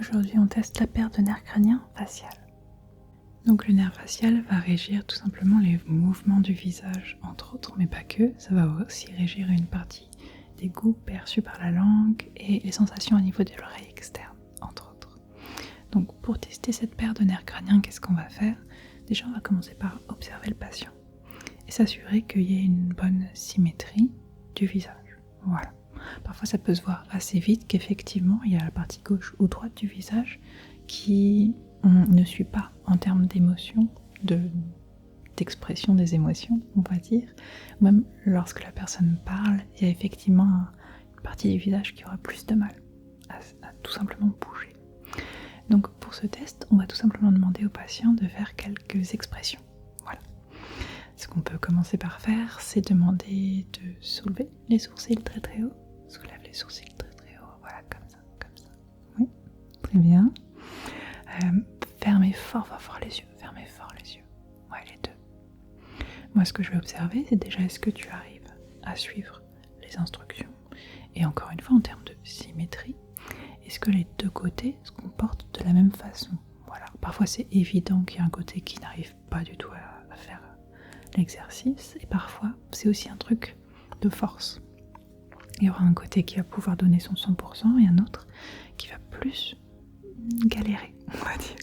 Aujourd'hui, on teste la paire de nerfs crâniens facial. Donc le nerf facial va régir tout simplement les mouvements du visage, entre autres, mais pas que. Ça va aussi régir une partie des goûts perçus par la langue et les sensations au niveau de l'oreille externe, entre autres. Donc pour tester cette paire de nerfs crâniens, qu'est-ce qu'on va faire? Déjà, on va commencer par observer le patient et s'assurer qu'il y ait une bonne symétrie du visage. Voilà. Parfois, ça peut se voir assez vite qu'effectivement, il y a la partie gauche ou droite du visage qui ne suit pas en termes d'émotion, d'expression des émotions, on va dire. Même lorsque la personne parle, il y a effectivement une partie du visage qui aura plus de mal à tout simplement bouger. Donc pour ce test, on va tout simplement demander au patient de faire quelques expressions. Voilà. Ce qu'on peut commencer par faire, c'est demander de soulever les sourcils très très haut. Soulève les sourcils très très haut, voilà, comme ça. Oui, très bien. Fermez fort les yeux, Ouais, les deux. Moi, ce que je vais observer, c'est déjà est-ce que tu arrives à suivre les instructions. Et encore une fois, en termes de symétrie, est-ce que les deux côtés se comportent de la même façon? Voilà. Parfois, c'est évident qu'il y a un côté qui n'arrive pas du tout à faire l'exercice, et parfois, c'est aussi un truc de force. Il y aura un côté qui va pouvoir donner son 100% et un autre qui va plus galérer, on va dire.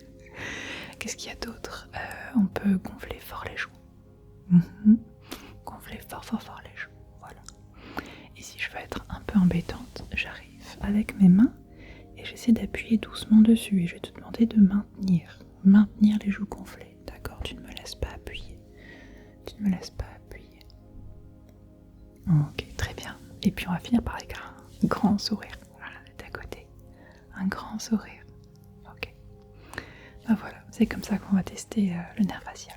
Qu'est-ce qu'il y a d'autre? On peut gonfler fort les joues. Gonfler fort les joues, voilà. Et si je veux être un peu embêtante, j'arrive avec mes mains et j'essaie d'appuyer doucement dessus et je vais te demander de maintenir les joues gonflées, d'accord? Tu ne me laisses pas appuyer. Ok, très bien. Et puis on va finir par avec un grand sourire. Voilà, d'à côté. Un grand sourire. Ok. Ben voilà, c'est comme ça qu'on va tester le nerf facial.